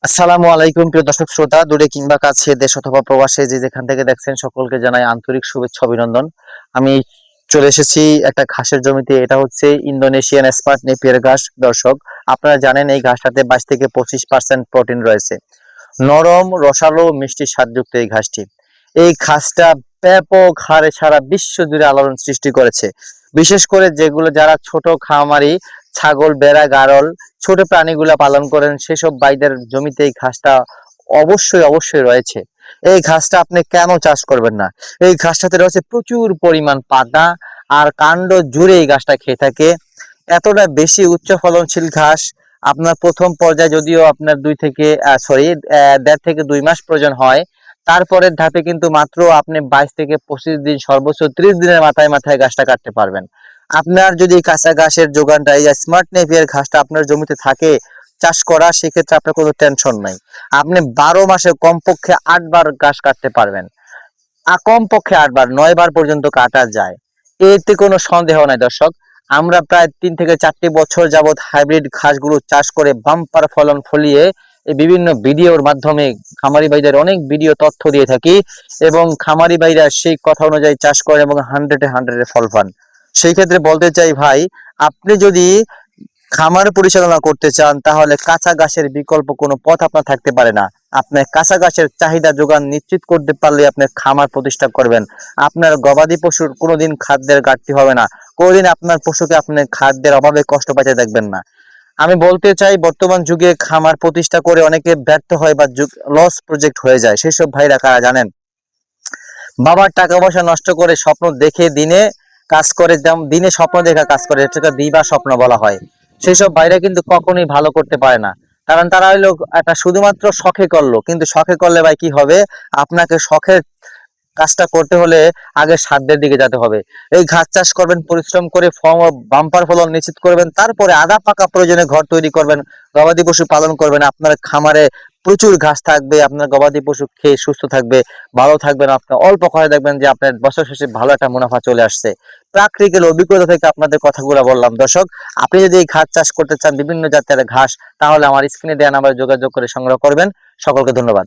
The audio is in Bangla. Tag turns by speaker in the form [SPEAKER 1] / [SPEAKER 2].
[SPEAKER 1] আসসালামু আলাইকুম প্রিয় দর্শক শ্রোতা, দূরে কিংবা কাছে, দেশ অথবা প্রবাসে যে যেখান থেকে দেখছেন সকলকে জানাই আন্তরিক শুভেচ্ছা অভিনন্দন। আমি চলে এসেছি একটা ঘাসের জমিতে। এটা হচ্ছে ইন্দোনেশিয়ান স্মার্ট নেপিয়ার ঘাস। দর্শক, আপনারা জানেন এই ঘাসটাতে 22 থেকে 25% প্রোটিন রয়েছে। নরম, রসালো, মিষ্টি স্বাদযুক্ত এই ঘাসটি। এই ঘাসটা ব্যাপক হারে সারা বিশ্ব জুড়ে আলোড়ন সৃষ্টি করেছে। বিশেষ করে যেগুলো যারা ছোট খামারি, ছাগল, বেড়া, গাড়ল, ছোট প্রাণীগুলা পালন করেন, সেসব ভাইদের জমিতে এই ঘাসটা অবশ্যই অবশ্যই রয়েছে। এই ঘাসটা আপনি কেন চাষ করবেন না? এই ঘাসটাতে রয়েছে প্রচুর পরিমাণ পাতা, আর কাণ্ড জুড়ে এই ঘাসটা খেয়ে থাকে। এতটা বেশি উচ্চ ফলনশীল ঘাস। আপনার প্রথম পর্যায়ে যদিও আপনার 1.5 থেকে 2 মাস প্রয়োজন হয়, তারপরের ধাপে কিন্তু মাত্র আপনি 22 থেকে 25 দিন, সর্বোচ্চ 30 দিনের মাথায় মাথায় ঘাসটা কাটতে পারবেন। আপনার যদি কাঁচা ঘাসের যোগানটা, এই স্মার্ট নেপিয়ার ঘাসটা আপনার জমিতে থাকে চাষ করা, সেক্ষেত্রে আপনার কোনো টেনশন নাই। আপনি 12 মাসে কমপক্ষে 8 বার ঘাস কাটতে পারবেন। কমপক্ষে 8 বার, 9 বার পর্যন্ত কাটা যায়, এতে কোনো সন্দেহ নাই। দর্শক, আমরা প্রায় 3 থেকে 4টি বছর যাবত হাইব্রিড ঘাসগুলো চাষ করে বাম্পার ফলন ফলিয়ে এই বিভিন্ন ভিডিওর মাধ্যমে খামারি ভাইদের অনেক ভিডিও তথ্য দিয়ে থাকি, এবং খামারি ভাইরা সেই কথা অনুযায়ী চাষ করেন এবং 100-এ ফল পান। সেই ক্ষেত্রে বলতে চাই ভাই, আপনি যদি খামার পরিচালনা করতে চান, তাহলে কাঁচা ঘাসের বিকল্প কোনো পথ আপনার থাকতে পারে না। আপনার কাঁচা ঘাসের চাহিদা যোগান নিশ্চিত করতে পারলে আপনি খামার প্রতিষ্ঠা করবেন। আপনার গবাদি পশুর কোনোদিন খাদ্যের ঘাটতি হবে না। কোনোদিন আপনার পশুকে আপনি খাদ্যের অভাবে কষ্ট পাইতে দেখবেন না। আমি বলতে চাই, বর্তমান যুগে খামার প্রতিষ্ঠা করে অনেকে ব্যর্থ হয় বা লস প্রজেক্ট হয়ে যায়। সেসব ভাইরা কারা জানেন? বাবার টাকা পয়সা নষ্ট করে স্বপ্ন দেখে দিনে কাজ করে, যেমন দিনে স্বপ্ন দেখা কাজ করে, এটাকে দিবা স্বপ্ন বলা হয়। সেই সব ভাইরা কিন্তু কখনোই ভালো করতে পারে না। কারণ তারা হইলো একটা শুধুমাত্র শখে করলো, কিন্তু শখে করলে ভাই কি হবে? আপনাকে শখের কাজটা করতে হলে আগে সাধ্যের দিকে যেতে হবে। এই ঘাস চাষ করবেন, পরিশ্রম করে বাম্পার ফলন নিশ্চিত করবেন, তারপরে আধা পাকা প্রয়োজনে ঘর তৈরি করবেন, গবাদি পশু পালন করবেন। আপনার খামারে প্রচুর ঘাস থাকবে, আপনার গবাদি পশু খেয়ে সুস্থ থাকবে, ভালো থাকবেন। আপনার অল্প খরচে দেখবেন যে আপনার বছর শেষে ভালো একটা মুনাফা চলে আসছে। প্র্যাকটিক্যাল অভিজ্ঞতা থেকে আপনাদের কথাগুলো বললাম। দর্শক, আপনি যদি এই ঘাস চাষ করতে চান, বিভিন্ন জাতের ঘাস, তাহলে আমার স্ক্রিনে দেওয়া নাম্বারে যোগাযোগ করে সংগ্রহ করবেন। সকলকে ধন্যবাদ।